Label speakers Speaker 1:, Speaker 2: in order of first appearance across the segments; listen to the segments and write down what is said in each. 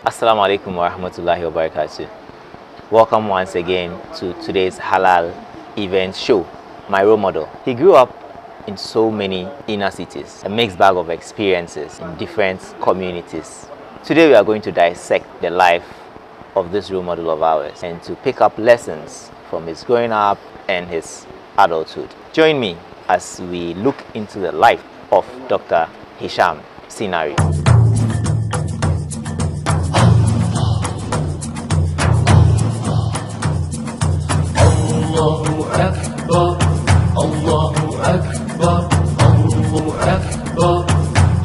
Speaker 1: Assalamu alaikum wa rahmatullahi wa barakatuh. Welcome once again to today's Halal Events show. My role model. He grew up in so many inner cities, a mixed bag of experiences in different communities. Today we are going to dissect the life of this role model of ours and to pick up lessons from his growing up and his adulthood. Join me as we look into the life of Dr. Hisham Sinare.
Speaker 2: Allahu Akbar, Allahu Akbar, Allahu Akbar,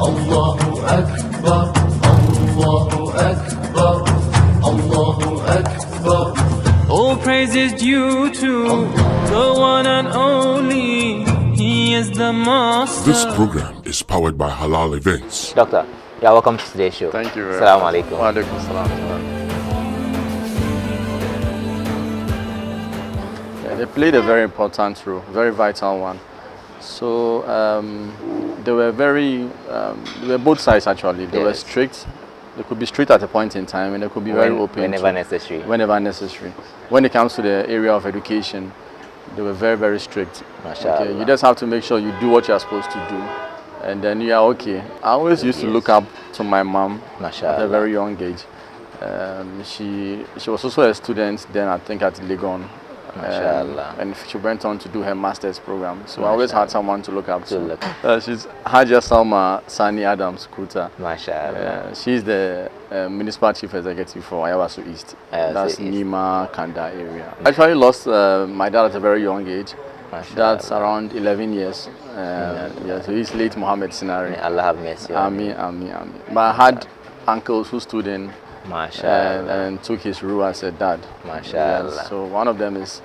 Speaker 2: Allahu Akbar, Allahu Akbar, Allahu Akbar. All praise is due to the one and only. He is the master.
Speaker 3: This program is powered by Halal Events.
Speaker 1: Doctor, yeah, welcome to today's show.
Speaker 4: Thank you.
Speaker 1: Assalamu alaikum.
Speaker 4: Wa alaikum salam. They played a very important role, very vital one. So they were they were both sides actually. They were strict. They could be strict at a point in time, and they could be very open.
Speaker 1: Whenever necessary.
Speaker 4: Whenever necessary. When it comes to the area of education, they were very, very strict. Okay, you just have to make sure you do what you are supposed to do, and then you are okay. I always used to look up to my mom at a very young age. She was also a student then, I think, at Legon. And she went on to do her master's program. So I always had someone to look up to. She's Haja Salma Sani Adams Kuta. She's the municipal chief executive for Ayawaso East. That's Nima Kanda area. I actually lost my dad at a very young age. That's around 11 years. Yeah, so he's late Mohammed Sinare.
Speaker 1: Allah have mercy.
Speaker 4: Ameen. But I had uncles who stood in and took his role as a dad.
Speaker 1: Mashallah.
Speaker 4: So one of them is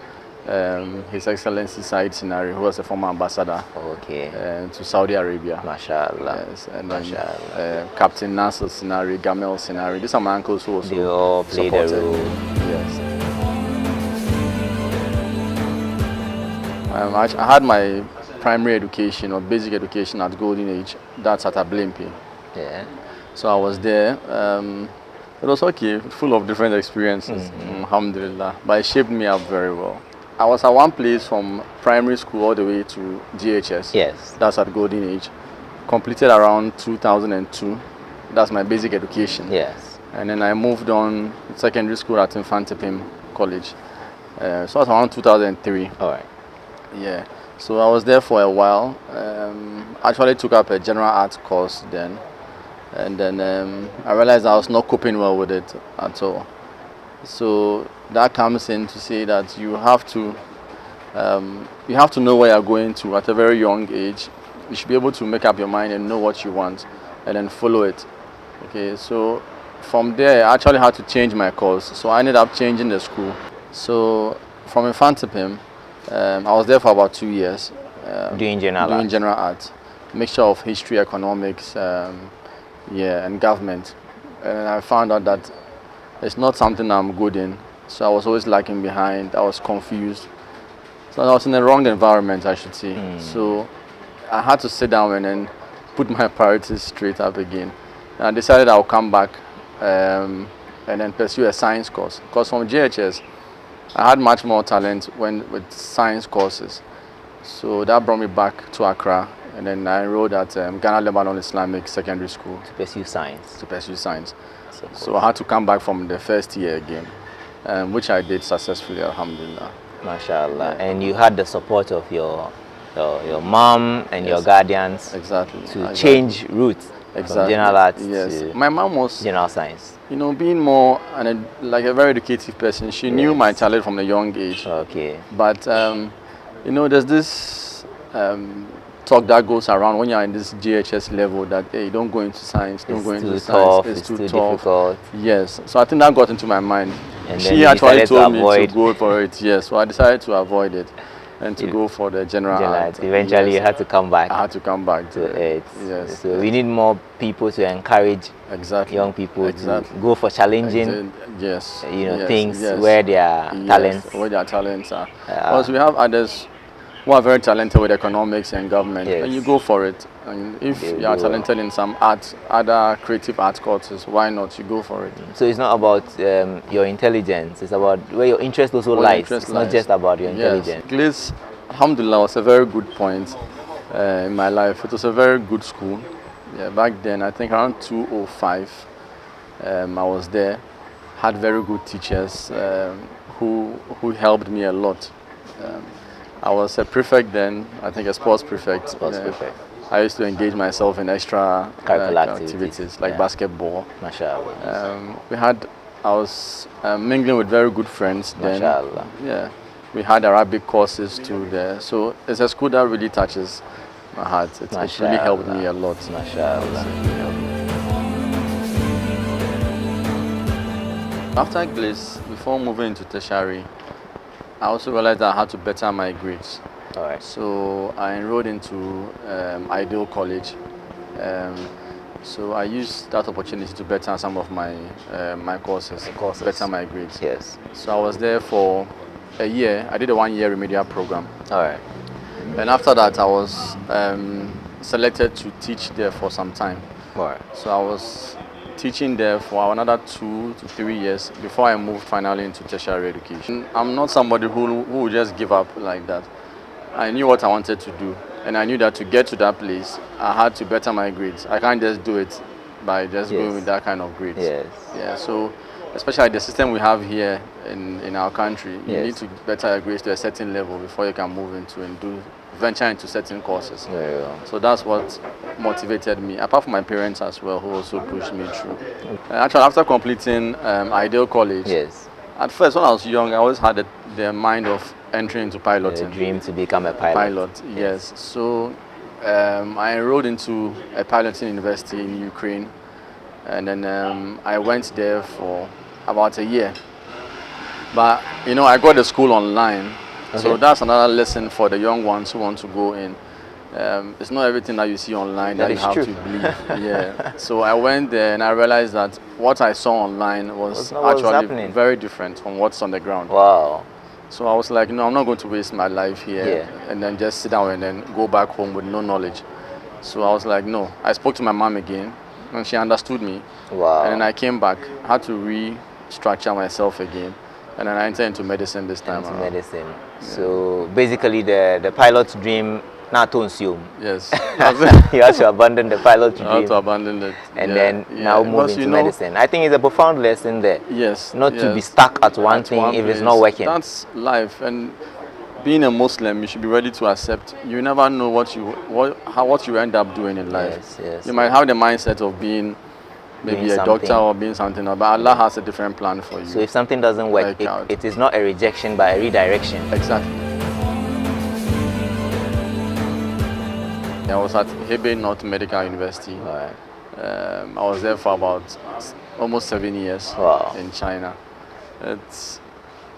Speaker 4: His Excellency Said Sinare, who was a former ambassador to Saudi Arabia.
Speaker 1: Mashallah.
Speaker 4: Yes, and then Captain Nasser Sinare, Gamel Sinare. These are my uncles who also
Speaker 1: they all played a role.
Speaker 4: Yes. I had my primary education or basic education at Golden Age. That's at Ablimpi.
Speaker 1: Yeah.
Speaker 4: So I was there. It was okay, full of different experiences, alhamdulillah, but it shaped me up very well. I was at one place from primary school all the way to GHS.
Speaker 1: Yes.
Speaker 4: That's at Golden Age. Completed around 2002. That's my basic education.
Speaker 1: Yes.
Speaker 4: And then I moved on secondary school at Infantipim College. So it was around 2003.
Speaker 1: All right.
Speaker 4: Yeah. So I was there for a while. Actually took up a general arts course then. And then I realized I was not coping well with it at all. So that comes in to say that you have to know where you're going to at a very young age. You should be able to make up your mind and know what you want and then follow it. Okay, so from there I actually had to change my course. So I ended up changing the school. So from Infantipim, I was there for about 2 years.
Speaker 1: Doing general
Speaker 4: art. Mixture of history, economics, and government. And I found out that it's not something I'm good in. So I was always lagging behind. I was confused. So I was in the wrong environment, I should say. So I had to sit down and then put my priorities straight up again. And I decided I'll come back and then pursue a science course. Because from JHS, I had much more talent with science courses. So that brought me back to Accra. And then I enrolled at Ghana Lebanon Islamic Secondary School.
Speaker 1: To pursue science.
Speaker 4: So I had to come back from the first year again, which I did successfully, alhamdulillah.
Speaker 1: Mashallah. Yeah. And you had the support of your mom and your guardians to change routes from general arts to
Speaker 4: my mom was
Speaker 1: general science.
Speaker 4: You know, being more like a very educative person, she knew my talent from a young age.
Speaker 1: Okay.
Speaker 4: But you know, there's this talk that goes around when you're in this GHS level that hey, don't go into science, don't go into science,
Speaker 1: it's too difficult.
Speaker 4: Yes, so I think that got into my mind.
Speaker 1: And
Speaker 4: she actually told me to go for it. Yes, so I decided to avoid it and to go for the general art.
Speaker 1: Eventually, you had to come back.
Speaker 4: I had to come back
Speaker 1: to it.
Speaker 4: Yes.
Speaker 1: So we need more people to encourage young people to go for challenging.
Speaker 4: Things
Speaker 1: where their talents.
Speaker 4: Where their talents are. Because we have others who are very talented with economics and government,
Speaker 1: Yes.
Speaker 4: and you go for it. And if
Speaker 1: They
Speaker 4: you are
Speaker 1: do well.
Speaker 4: talented in some art, other creative art courses, why not? You go for it.
Speaker 1: So it's not about your intelligence, it's about where your interest also
Speaker 4: Where your
Speaker 1: lies.
Speaker 4: interest
Speaker 1: It's not
Speaker 4: lies.
Speaker 1: just about your
Speaker 4: Yes.
Speaker 1: intelligence.
Speaker 4: Glaze, alhamdulillah, was a very good point in my life. It was a very good school. Yeah, back then, I think around 2005, I was there. Had very good teachers who helped me a lot. I was a prefect then, I think a sports prefect.
Speaker 1: Sports prefect.
Speaker 4: I used to engage myself in extra
Speaker 1: Curricular
Speaker 4: activities like
Speaker 1: yeah.
Speaker 4: basketball.
Speaker 1: Mashallah.
Speaker 4: I was mingling with very good friends then.
Speaker 1: Mashallah.
Speaker 4: Yeah, we had Arabic courses too there. So it's a school that really touches my heart. It really helped me a lot.
Speaker 1: Mashallah.
Speaker 4: After Glaze, before moving into tertiary, I also realized that I had to better my grades.
Speaker 1: All right.
Speaker 4: So I enrolled into Ideal College. So I used that opportunity to better some of my my courses, better my grades.
Speaker 1: Yes.
Speaker 4: So I was there for a year. I did a 1-year remedial program.
Speaker 1: All right.
Speaker 4: And after that, I was selected to teach there for some time.
Speaker 1: All right.
Speaker 4: So I was teaching there for another 2 to 3 years before I moved finally into tertiary education. I'm not somebody who would just give up like that. I knew what I wanted to do, and I knew that to get to that place, I had to better my grades. I can't just do it by just going with that kind of grades.
Speaker 1: Yes.
Speaker 4: Yeah, so especially the system we have here in our country, you need to better your grades to a certain level before you can move into and venture into certain courses.
Speaker 1: Very well.
Speaker 4: So that's what motivated me, apart from my parents as well, who also pushed me through. Actually, after completing Ideal College,
Speaker 1: Yes.
Speaker 4: at first when I was young, I always had the mind of entering into piloting.
Speaker 1: The dream to become a pilot.
Speaker 4: Yes. So I enrolled into a piloting university in Ukraine, and then I went there for about a year. But you know, I got the school online, so that's another lesson for the young ones who want to go in. It's not everything that you see online that you have to believe. Yeah. So I went there and I realized that what I saw online was actually very different from what's on the ground.
Speaker 1: Wow.
Speaker 4: So I was like, no, I'm not going to waste my life here and then just sit down and then go back home with no knowledge. So I was like, no. I spoke to my mom again and she understood me.
Speaker 1: Wow.
Speaker 4: And then I came back, had to restructure myself again. And then I entered into medicine this time around.
Speaker 1: Medicine. Yeah. So basically the pilot's dream not to assume.
Speaker 4: Yes.
Speaker 1: You have to abandon the pilot's dream.
Speaker 4: I have to abandon it.
Speaker 1: And then now move into medicine. I think it's a profound lesson there.
Speaker 4: Yes.
Speaker 1: Not to be stuck at one thing if it's not working.
Speaker 4: That's life. And being a Muslim, you should be ready to accept. You never know what you end up doing in life.
Speaker 1: Yes, yes.
Speaker 4: You might have the mindset of being maybe a doctor or being something, but Allah has a different plan for you.
Speaker 1: So if something doesn't work, it is not a rejection but a redirection.
Speaker 4: Exactly. I was at Hebei North Medical University.
Speaker 1: All right.
Speaker 4: I was there for about almost 7 years in China. It's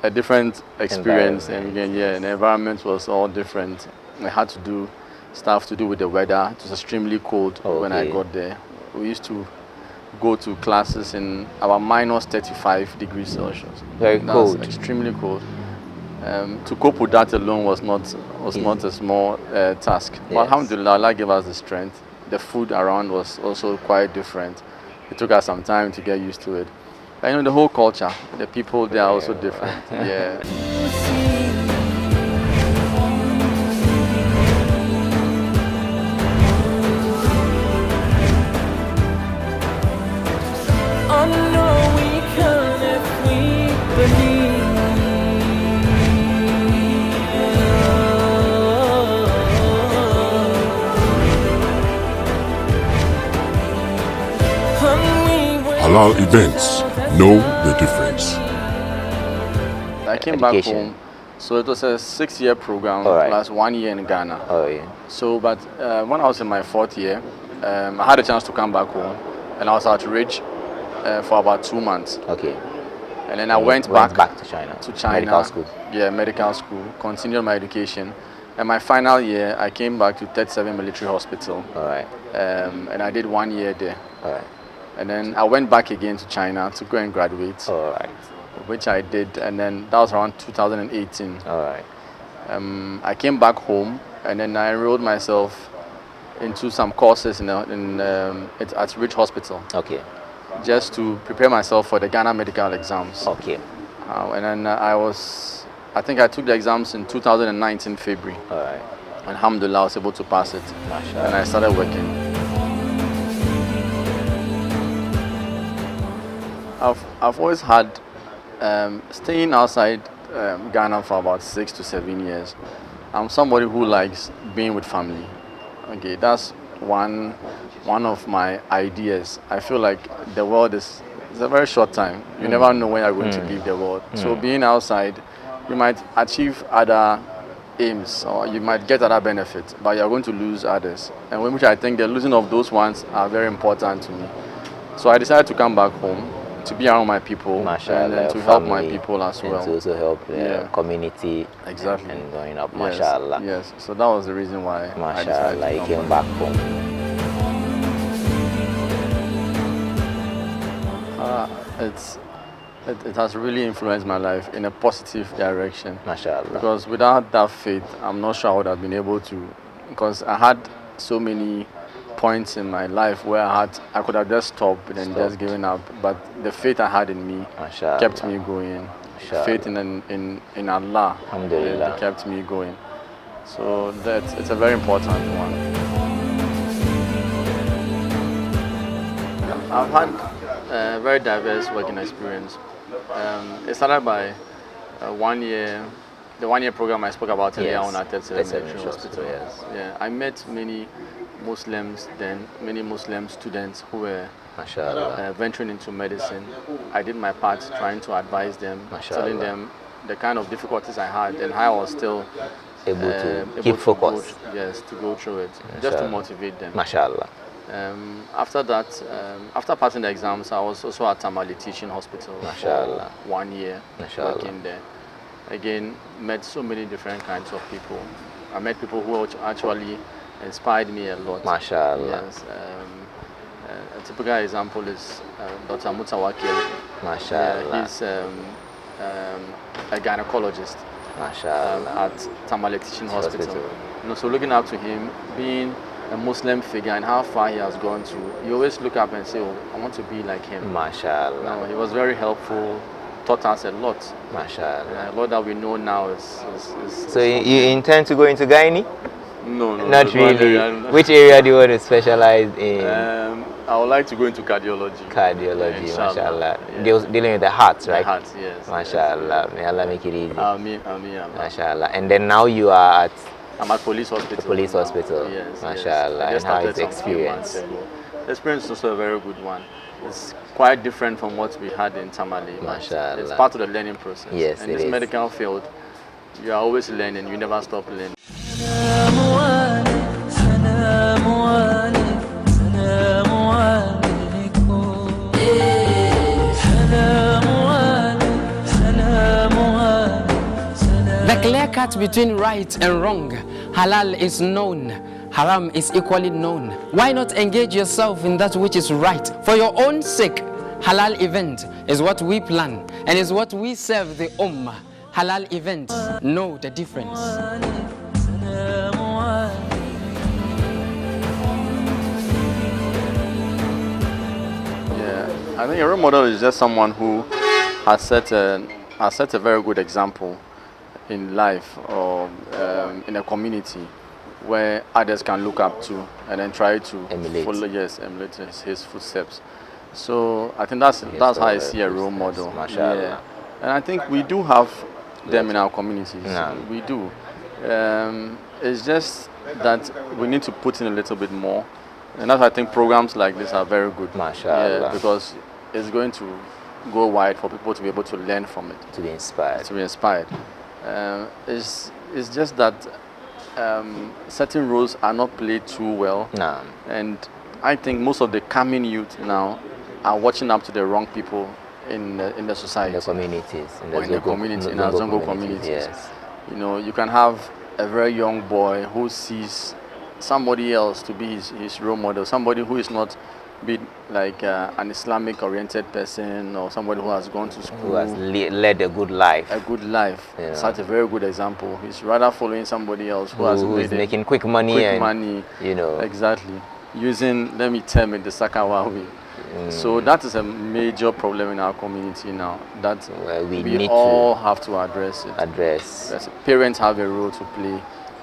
Speaker 4: a different experience, and again, the environment was all different. I had to do stuff to do with the weather. It was extremely cold when I got there. We used to go to classes in about minus 35 degrees Celsius.
Speaker 1: Very cold.
Speaker 4: Extremely cold. To cope with that alone was not a small task. Yes. But alhamdulillah, Allah gave us the strength. The food around was also quite different. It took us some time to get used to it. But you know, the whole culture, the people, they are also different. Yeah.
Speaker 2: I know we can if we believe.
Speaker 3: Halal Events. Know the difference.
Speaker 4: I came back home, so it was a 6-year program plus 1 year in Ghana.
Speaker 1: Oh yeah.
Speaker 4: So, but when I was in my 4th year, I had a chance to come back home, and I was at Ridge for about 2 months.
Speaker 1: Okay.
Speaker 4: And then I went back
Speaker 1: to China.
Speaker 4: Medical school. Yeah, medical school. Continued my education. And my final year, I came back to 37 Military Hospital.
Speaker 1: All right.
Speaker 4: And I did 1 year there.
Speaker 1: All right.
Speaker 4: And then I went back again to China to go and graduate.
Speaker 1: All right.
Speaker 4: Which I did, and then that was around 2018.
Speaker 1: All right.
Speaker 4: I came back home and then I enrolled myself into some courses at Rich Hospital.
Speaker 1: Okay.
Speaker 4: Just to prepare myself for the Ghana medical exams.
Speaker 1: Okay.
Speaker 4: And then I think I took the exams in 2019 February.
Speaker 1: All right.
Speaker 4: Alhamdulillah, I was able to pass it.
Speaker 1: Mashallah.
Speaker 4: And I started working. I've always had staying outside Ghana for about 6 to 7 years. I'm somebody who likes being with family. Okay, that's one of my ideas. I feel like the world is a very short time. You never know when you're going to leave the world. So being outside, you might achieve other aims or you might get other benefits, but you're going to lose others. And which I think the losing of those ones are very important to me. So I decided to come back home to be around my people
Speaker 1: Mashallah,
Speaker 4: and to help my people as
Speaker 1: and
Speaker 4: well.
Speaker 1: to also help the community
Speaker 4: Exactly.
Speaker 1: and going up.
Speaker 4: Yes,
Speaker 1: Mashallah.
Speaker 4: yes. So that was the reason why I decided
Speaker 1: Mashallah,
Speaker 4: to
Speaker 1: you
Speaker 4: come
Speaker 1: came
Speaker 4: back.
Speaker 1: back home.
Speaker 4: It has really influenced my life in a positive direction.
Speaker 1: Mashallah.
Speaker 4: Because without that faith, I'm not sure I would have been able to. Because I had so many points in my life where I could have just stopped and just given up. But the faith I had in me
Speaker 1: Mashallah.
Speaker 4: kept me going.
Speaker 1: Mashallah.
Speaker 4: Faith in Allah
Speaker 1: Alhamdulillah.
Speaker 4: kept me going. So it's a very important one. I've had a very diverse working experience. It started by the 1 year program I spoke about earlier on at Military Hospital.
Speaker 1: Yes.
Speaker 4: Yeah, I met many Muslims then, many Muslim students who were
Speaker 1: Mashallah.
Speaker 4: venturing into medicine. I did my part trying to advise them, telling them the kind of difficulties I had and how I was still
Speaker 1: able to
Speaker 4: able
Speaker 1: keep
Speaker 4: to
Speaker 1: focus.
Speaker 4: to go through it, just to
Speaker 1: Mashallah.
Speaker 4: motivate them.
Speaker 1: Mashallah.
Speaker 4: After that, after passing the exams, I was also at Tamale Teaching Hospital
Speaker 1: Mashallah.
Speaker 4: for 1 year,
Speaker 1: Mashallah.
Speaker 4: working there. Again, met so many different kinds of people. I met people who actually inspired me a lot.
Speaker 1: Mashallah.
Speaker 4: Yes. A typical example is Dr. Mutawakil.
Speaker 1: Mashallah.
Speaker 4: He's a gynecologist
Speaker 1: Mashallah.
Speaker 4: at Tamale Teaching Hospital. You know, so looking up to him, being a Muslim figure and how far he has gone to, you always look up and say, oh, I want to be like him.
Speaker 1: Mashallah.
Speaker 4: No, he was very helpful, taught us a lot.
Speaker 1: Mashallah.
Speaker 4: A lot that we know now is
Speaker 1: So you intend to go into gynae?
Speaker 4: No,
Speaker 1: Not really. Which area do you want to specialize in?
Speaker 4: I would like to go into cardiology.
Speaker 1: Cardiology,
Speaker 4: Inshallah.
Speaker 1: mashallah.
Speaker 4: Yeah.
Speaker 1: Dealing with the heart, right?
Speaker 4: The heart, yes.
Speaker 1: Mashallah. May Allah make it easy.
Speaker 4: Ameen.
Speaker 1: Mashallah. And then now you are at
Speaker 4: I'm at police hospital.
Speaker 1: police
Speaker 4: now.
Speaker 1: hospital.
Speaker 4: Yes.
Speaker 1: Mashallah.
Speaker 4: I just
Speaker 1: And how
Speaker 4: started
Speaker 1: is the
Speaker 4: some few months
Speaker 1: experience?
Speaker 4: ago. The experience is also a very good one. It's quite different from what we had in Tamale. but
Speaker 1: Mashallah.
Speaker 4: It's part of the learning process.
Speaker 1: Yes,
Speaker 4: in
Speaker 1: it
Speaker 4: this
Speaker 1: is.
Speaker 4: medical field, you are always learning. You never stop learning.
Speaker 5: The clear cut between right and wrong, halal is known, haram is equally known. Why not engage yourself in that which is right? For your own sake, halal event is what we plan and is what we serve the ummah. Halal event, know the difference.
Speaker 4: Yeah, I think a role model is just someone who has set a very good example in life or in a community where others can look up to and then try to
Speaker 1: Emulate.
Speaker 4: emulate his footsteps. So I think that's how I see a role model.
Speaker 1: Mashallah.
Speaker 4: Yeah. And I think we do have them in our communities.
Speaker 1: Yeah.
Speaker 4: We do. It's just that we need to put in a little bit more. And that's why I think programs like this are very good.
Speaker 1: Mashallah.
Speaker 4: Yeah, because it's going to go wide for people to be able to learn from it,
Speaker 1: To be inspired.
Speaker 4: to be inspired. It's just that certain roles are not played too well.
Speaker 1: Nah.
Speaker 4: And I think most of the coming youth now are watching up to the wrong people in the society.
Speaker 1: In the communities.
Speaker 4: Or in the community, in our Zongo communities.
Speaker 1: Yes.
Speaker 4: You know, you can have a very young boy who sees somebody else to be his role model, somebody who is not be it like an Islamic-oriented person or somebody who has gone to school,
Speaker 1: Who has led a good life.
Speaker 4: a good life.
Speaker 1: Yeah.
Speaker 4: Such a very good example. He's rather following somebody else who has
Speaker 1: Who is
Speaker 4: made
Speaker 1: making quick money
Speaker 4: quick
Speaker 1: and,
Speaker 4: money.
Speaker 1: you know.
Speaker 4: Exactly. Using, let me term it, the Sakawa way. So that is a major problem in our community now that
Speaker 1: Well, we
Speaker 4: we
Speaker 1: need
Speaker 4: all
Speaker 1: to
Speaker 4: have to address it.
Speaker 1: address.
Speaker 4: Yes, parents have a role to play.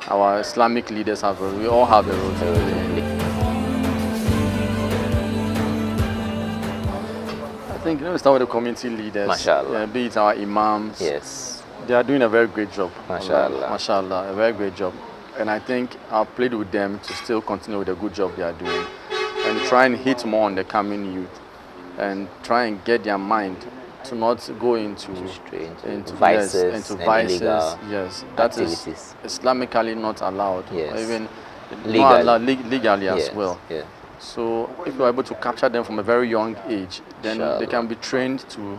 Speaker 4: Our Islamic leaders have a role. We all have a role to play. I think let me start with the community leaders.
Speaker 1: Mashallah.
Speaker 4: Be it our imams.
Speaker 1: Yes.
Speaker 4: They are doing a very great job.
Speaker 1: Mashallah.
Speaker 4: Mashallah, a very great job. And I think I've played with them to still continue with the good job they are doing and try and hit more on the coming youth and try and get their mind to not go into
Speaker 1: vices,
Speaker 4: into
Speaker 1: and
Speaker 4: vices.
Speaker 1: illegal
Speaker 4: Yes, that is
Speaker 1: activities.
Speaker 4: Islamically not allowed.
Speaker 1: Yes.
Speaker 4: Or even
Speaker 1: Legally.
Speaker 4: not allowed legally
Speaker 1: Yes,
Speaker 4: as well.
Speaker 1: yeah.
Speaker 4: So if you're able to capture them from a very young age, then they
Speaker 1: Inshallah.
Speaker 4: can be trained to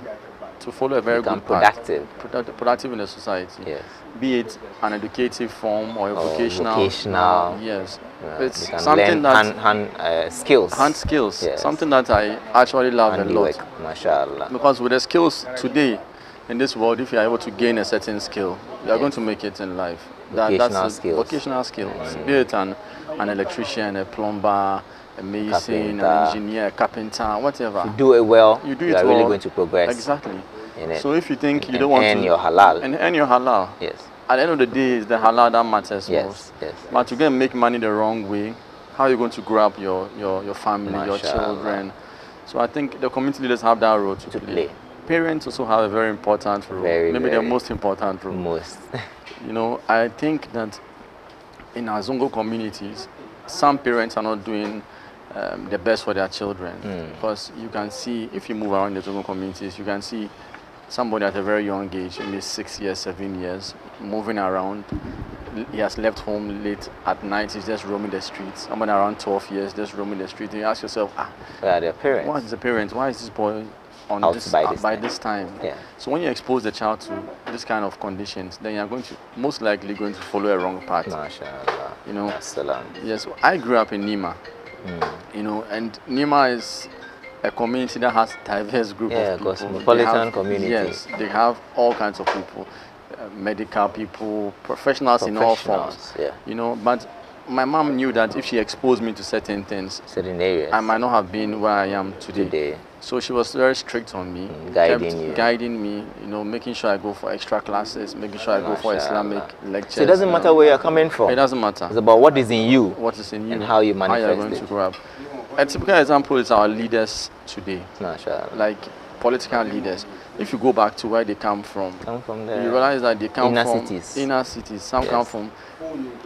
Speaker 4: follow a very
Speaker 1: Become
Speaker 4: good path. Productive in the society.
Speaker 1: Yes.
Speaker 4: Be it an educative form or a
Speaker 1: Or
Speaker 4: vocational.
Speaker 1: vocational.
Speaker 4: Yes.
Speaker 1: They
Speaker 4: It's
Speaker 1: can
Speaker 4: something
Speaker 1: learn
Speaker 4: that
Speaker 1: skills.
Speaker 4: hand skills.
Speaker 1: Yes.
Speaker 4: Something that I actually love a
Speaker 1: Handiwork.
Speaker 4: lot.
Speaker 1: Mashallah.
Speaker 4: Because with the skills today in this world, if you are able to gain a certain skill, you are going to make it in life.
Speaker 1: Vocational
Speaker 4: That's
Speaker 1: skills.
Speaker 4: Vocational skills. Be it an electrician, a plumber, a mason,
Speaker 1: Carpenter.
Speaker 4: an engineer, a carpenter, whatever.
Speaker 1: You do it well,
Speaker 4: You do
Speaker 1: you
Speaker 4: it
Speaker 1: are really
Speaker 4: well.
Speaker 1: going to progress.
Speaker 4: Exactly.
Speaker 1: in it.
Speaker 4: So if you think you
Speaker 1: And
Speaker 4: don't want
Speaker 1: earn
Speaker 4: to
Speaker 1: your halal.
Speaker 4: and earn your halal,
Speaker 1: Yes.
Speaker 4: at the end of the day, it's the halal that matters
Speaker 1: Yes,
Speaker 4: most.
Speaker 1: yes,
Speaker 4: But to go and make money the wrong way, how are you going to grow up your family, your
Speaker 1: Mashallah.
Speaker 4: children? So I think the community leaders have that role to play. Parents also have a very important role. Maybe the
Speaker 1: very
Speaker 4: most important role.
Speaker 1: Most.
Speaker 4: You know, I think that in our Zongo communities, some parents are not doing the best for their children. Because you can see, if you move around the Zongo communities, you can see somebody at a very young age, maybe 6 years, 7 years, moving around. He has left home late at night, he's just roaming the streets. Someone around 12 years, just roaming the streets. And you ask yourself,
Speaker 1: Where are their parents?
Speaker 4: what is the parents? Why is this boy on
Speaker 1: Out
Speaker 4: this,
Speaker 1: by
Speaker 4: this time?
Speaker 1: Yeah.
Speaker 4: So when you expose the child to this kind of conditions, then you're going to most likely going to follow a wrong path.
Speaker 1: Mashallah.
Speaker 4: You know,
Speaker 1: Assalam.
Speaker 4: yes, I grew up in Nima, you know, and Nima is a community that has diverse group
Speaker 1: Yeah,
Speaker 4: of people.
Speaker 1: cosmopolitan
Speaker 4: They have-
Speaker 1: community.
Speaker 4: Yes, they have all kinds of people, medical people, professionals in all forms.
Speaker 1: Professionals, yeah.
Speaker 4: You know, but my mom knew that if she exposed me to certain things,
Speaker 1: Certain areas.
Speaker 4: I might not have been where I am today. So she was very strict on me, guiding me, you know, making sure I go for extra classes, making sure I go for Islamic lectures.
Speaker 1: So it doesn't matter where you're coming from.
Speaker 4: It doesn't matter.
Speaker 1: It's about what is in you.
Speaker 4: What is in you
Speaker 1: and how you
Speaker 4: you're
Speaker 1: manifest
Speaker 4: going
Speaker 1: it.
Speaker 4: to grow up. A typical example is our leaders today,
Speaker 1: Mashallah.
Speaker 4: like political leaders. If you go back to where they come from,
Speaker 1: Come from the
Speaker 4: you realize that they come
Speaker 1: inner
Speaker 4: from
Speaker 1: cities.
Speaker 4: inner cities. Some come from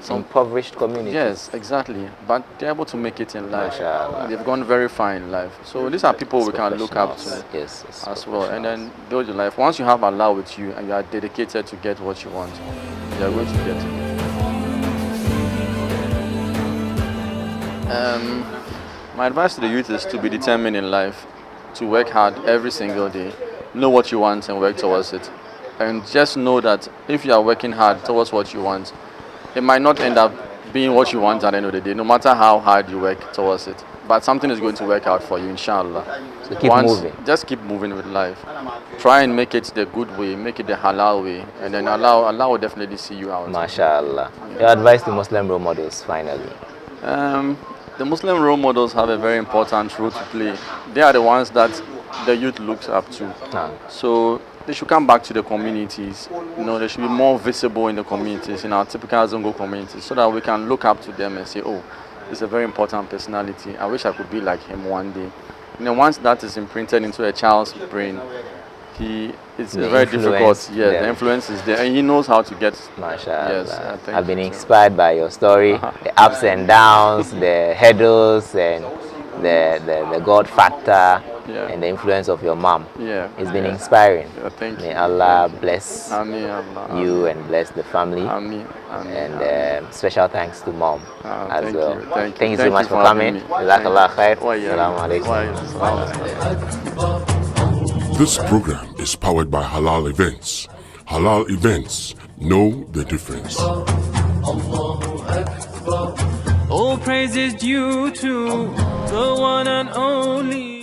Speaker 4: some
Speaker 1: impoverished communities.
Speaker 4: yes, exactly. But they're able to make it in life.
Speaker 1: Mashallah.
Speaker 4: They've gone very far in life. So these are people we can look up to
Speaker 1: Professionals. Yes.
Speaker 4: as well, and then build your life. Once you have Allah with you and you are dedicated to get what you want, you are going to get it. My advice to the youth is to be determined in life, to work hard every single day, know what you want and work towards it. And just know that if you are working hard towards what you want, it might not end up being what you want at the end of the day, no matter how hard you work towards it. But something is going to work out for you, inshallah.
Speaker 1: So keep moving.
Speaker 4: Just keep moving with life. Try and make it the good way, make it the halal way, and then Allah will definitely see you out.
Speaker 1: Mashallah. Your advice to Muslim role models, finally.
Speaker 4: The Muslim role models have a very important role to play. They are the ones that the youth looks up to. So they should come back to the communities. You know, they should be more visible in the communities, in our typical Zongo communities, so that we can look up to them and say, oh, this is a very important personality. I wish I could be like him one day. You know, once that is imprinted into a child's brain, it's very difficult. Yeah, the influence is there, and he knows how to get.
Speaker 1: Mashallah.
Speaker 4: Yes,
Speaker 1: I've been inspired by your story, the ups and downs, the hurdles, and the God factor, and the influence of your mom.
Speaker 4: Yeah,
Speaker 1: it's been inspiring.
Speaker 4: Thank you.
Speaker 1: May Allah bless
Speaker 4: Allah.
Speaker 1: you and bless the family.
Speaker 4: Amen.
Speaker 1: And special thanks to mom as well.
Speaker 4: Thank
Speaker 1: you so much for coming. Jazakallah khair. Assalamu alaikum.
Speaker 3: This program is powered by Halal Events. Halal Events, know the difference.
Speaker 2: All praise is due to the one and only